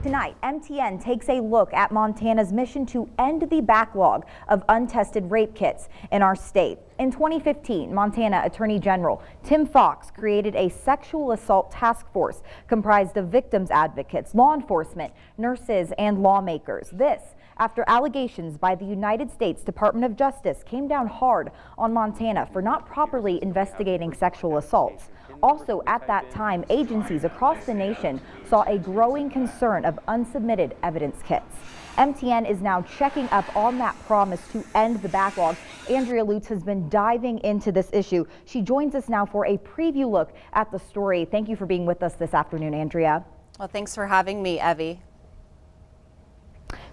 Tonight, MTN takes a look at Montana's mission to end the backlog of untested rape kits in our state. In 2015, Montana Attorney General Tim Fox created a sexual assault task force comprised of victims advocates, law enforcement, nurses, and lawmakers. This after allegations by the United States Department of Justice came down hard on Montana for not properly investigating sexual assaults. Also at that time, agencies across the nation saw a growing concern of unsubmitted evidence kits. MTN is now checking up on that promise to end the backlog. Andrea Lutz has been diving into this issue. She joins us now for a preview look at the story. Thank you for being with us this afternoon, Andrea. Well, thanks for having me, Evie.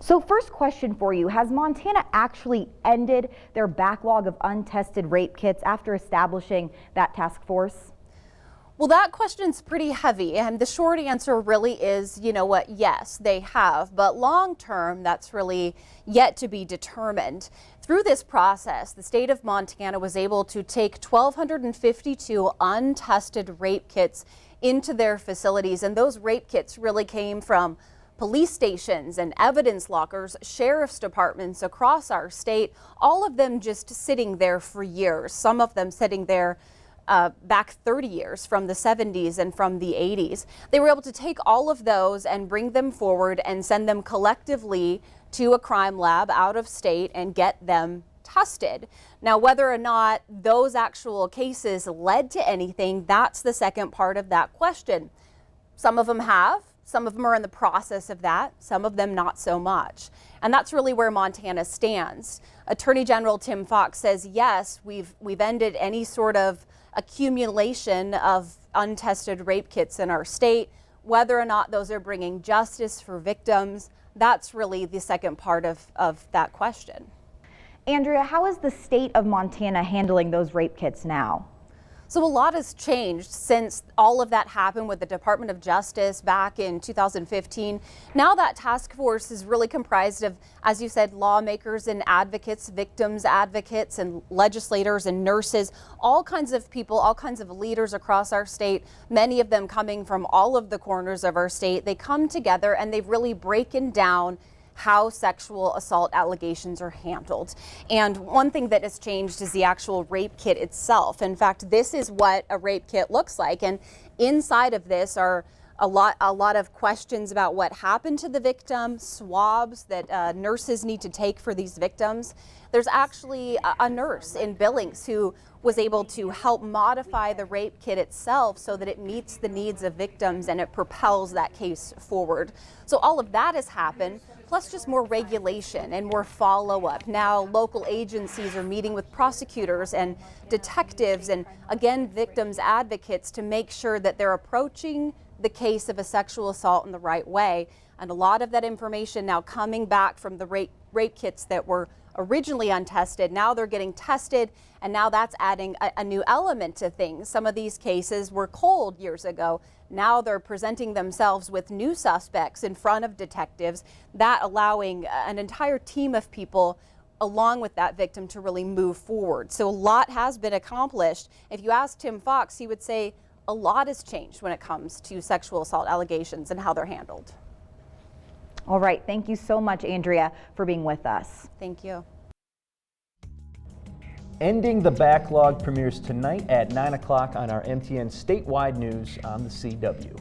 So first question for you, has Montana actually ended their backlog of untested rape kits after establishing that task force? Well, that question's pretty heavy, and the short answer really is, you know what, yes, they have, but long term, that's really yet to be determined. Through this process, the state of Montana was able to take 1,252 untested rape kits into their facilities, and those rape kits really came from police stations and evidence lockers, sheriff's departments across our state, all of them just sitting there for years, some of them sitting there back 30 years from the 70s and from the 80s. They were able to take all of those and bring them forward and send them collectively to a crime lab out of state and get them tested. Now, whether or not those actual cases led to anything, that's the second part of that question. Some of them have. Some of them are in the process of that, some of them not so much. And that's really where Montana stands. Attorney General Tim Fox says, yes, we've ended any sort of accumulation of untested rape kits in our state. Whether or not those are bringing justice for victims, that's really the second part of that question. Andrea, how is the state of Montana handling those rape kits now? So a lot has changed since all of that happened with the Department of Justice back in 2015. Now that task force is really comprised of, as you said, lawmakers and advocates, victims advocates and legislators and nurses, all kinds of people, all kinds of leaders across our state, many of them coming from all of the corners of our state. They come together and they've really broken down how sexual assault allegations are handled. And one thing that has changed is the actual rape kit itself. In fact, this is what a rape kit looks like. And inside of this are a lot of questions about what happened to the victim, swabs that nurses need to take for these victims. There's actually a nurse in Billings who was able to help modify the rape kit itself so that it meets the needs of victims and it propels that case forward. So all of that has happened, plus just more regulation and more follow-up. Now local agencies are meeting with prosecutors and detectives and, again, victims advocates to make sure that they're approaching the case of a sexual assault in the right way. And a lot of that information now coming back from the rape kits that were originally untested, now they're getting tested, and now that's adding a new element to things. Some of these cases were cold years ago. Now they're presenting themselves with new suspects in front of detectives, that allowing an entire team of people along with that victim to really move forward. So a lot has been accomplished. If you ask Tim Fox, he would say a lot has changed when it comes to sexual assault allegations and how they're handled. All right. Thank you so much, Andrea, for being with us. Thank you. Ending the Backlog premieres tonight at 9 o'clock on our MTN statewide news on the CW.